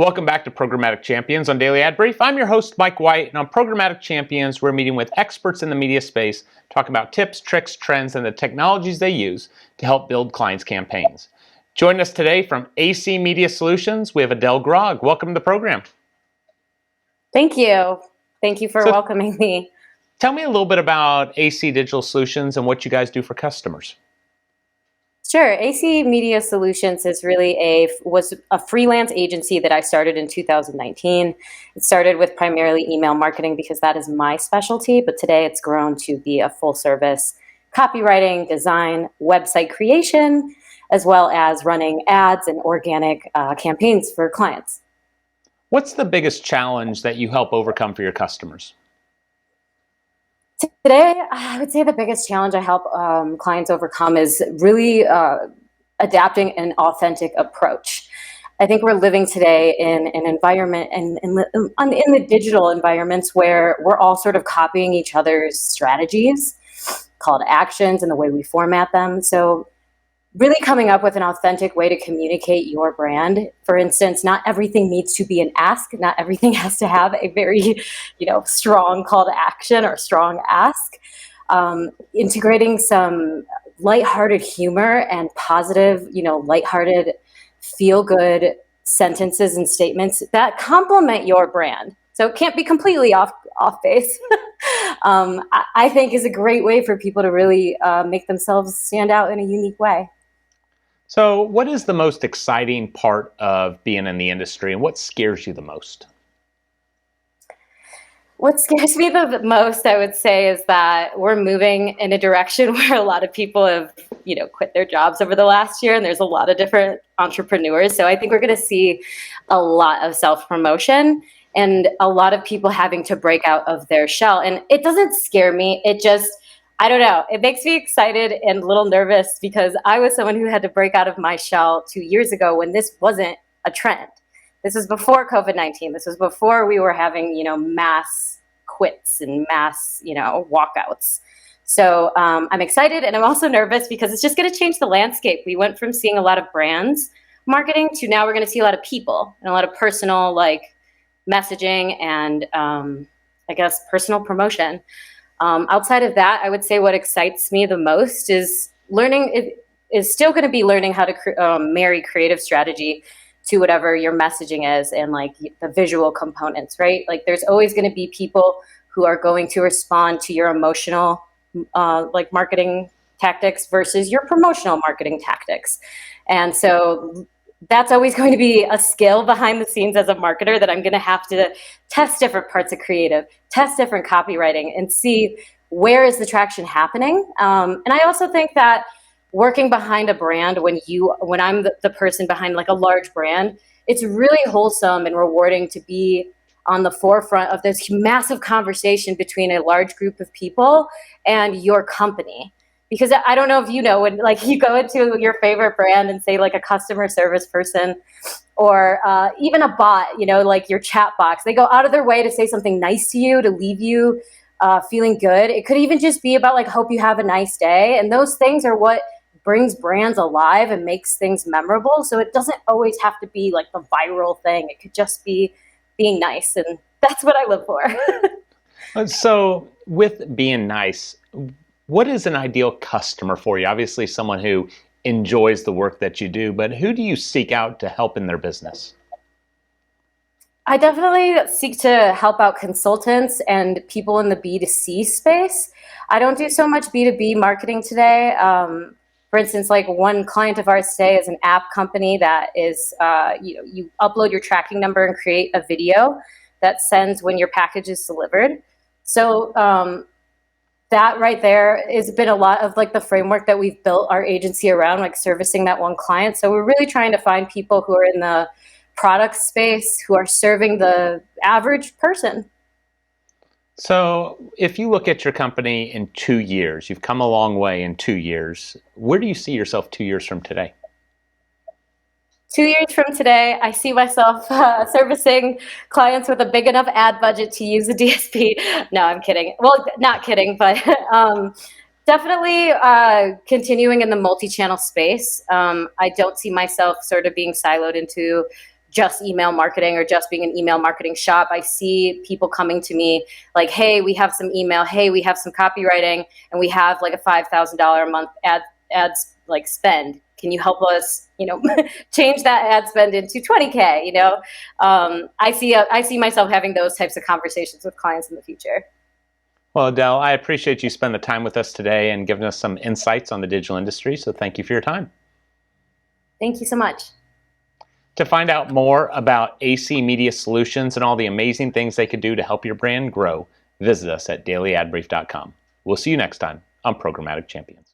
Welcome back to Programmatic Champions on Daily Ad Brief. I'm your host, Mike White, and on Programmatic Champions, we're meeting with experts in the media space, talking about tips, tricks, trends, and the technologies they use to help build clients' campaigns. Joining us today from AC Media Solutions, we have Adelle Grogg. Welcome to the program. Thank you. Thank you for welcoming me. Tell me a little bit about AC Digital Solutions and what you guys do for customers. Sure. AC Media Solutions was a freelance agency that I started in 2019. It started with primarily email marketing because that is my specialty, but today it's grown to be a full service copywriting, design, website creation, as well as running ads and organic campaigns for clients. What's the biggest challenge that you help overcome for your customers? Today, I would say the biggest challenge I help clients overcome is really adapting an authentic approach. I think we're living today in an environment and in the digital environments where we're all sort of copying each other's strategies, call to actions, and the way we format them. So really coming up with an authentic way to communicate your brand. For instance, not everything needs to be an ask. Not everything has to have a very, strong call to action or strong ask. Integrating some lighthearted humor and positive, lighthearted, feel-good sentences and statements that complement your brand. So it can't be completely off base. I think is a great way for people to really make themselves stand out in a unique way. So what is the most exciting part of being in the industry, and what scares you the most? What scares me the most, I would say, is that we're moving in a direction where a lot of people have, quit their jobs over the last year, and there's a lot of different entrepreneurs. So I think we're going to see a lot of self-promotion and a lot of people having to break out of their shell. And it doesn't scare me. It just, I don't know. It makes me excited and a little nervous because I was someone who had to break out of my shell 2 years ago when this wasn't a trend. This was before COVID-19. This was before we were having, mass quits and mass, walkouts. So I'm excited and I'm also nervous because it's just going to change the landscape. We went from seeing a lot of brands marketing to now we're going to see a lot of people and a lot of personal messaging and I guess personal promotion. Outside of that, I would say what excites me the most is still going to be learning how to marry creative strategy to whatever your messaging is and the visual components, right? There's always going to be people who are going to respond to your emotional marketing tactics versus your promotional marketing tactics. And so that's always going to be a skill behind the scenes as a marketer that I'm going to have to test different parts of creative, test different copywriting, and see where is the traction happening. And I also think that working behind a brand, when I'm the person behind a large brand, it's really wholesome and rewarding to be on the forefront of this massive conversation between a large group of people and your company. Because I don't know if you know, when you go into your favorite brand and say a customer service person or even a bot, your chat box, they go out of their way to say something nice to you, to leave you feeling good. It could even just be about hope you have a nice day. And those things are what brings brands alive and makes things memorable. So it doesn't always have to be the viral thing. It could just be being nice. And that's what I live for. So with being nice, what is an ideal customer for you? Obviously, someone who enjoys the work that you do, but who do you seek out to help in their business? I definitely seek to help out consultants and people in the B2C space. I don't do so much B2B marketing today. For instance, one client of ours today is an app company that is, you upload your tracking number and create a video that sends when your package is delivered. So that right there has been a lot of the framework that we've built our agency around, servicing that one client. So we're really trying to find people who are in the product space, who are serving the average person. So if you look at your company in 2 years, you've come a long way in 2 years. Where do you see yourself 2 years from today? 2 years from today, I see myself servicing clients with a big enough ad budget to use a DSP. No, I'm kidding. Well, not kidding, but definitely continuing in the multi-channel space. I don't see myself sort of being siloed into just email marketing or just being an email marketing shop. I see people coming to me like, hey, we have some email, hey, we have some copywriting, and we have like a $5,000 a month ads like spend. Can you help us, change that ad spend into 20K? I see myself having those types of conversations with clients in the future. Well, Adelle, I appreciate you spending the time with us today and giving us some insights on the digital industry. So thank you for your time. Thank you so much. To find out more about AC Media Solutions and all the amazing things they could do to help your brand grow, visit us at dailyadbrief.com. We'll see you next time on Programmatic Champions.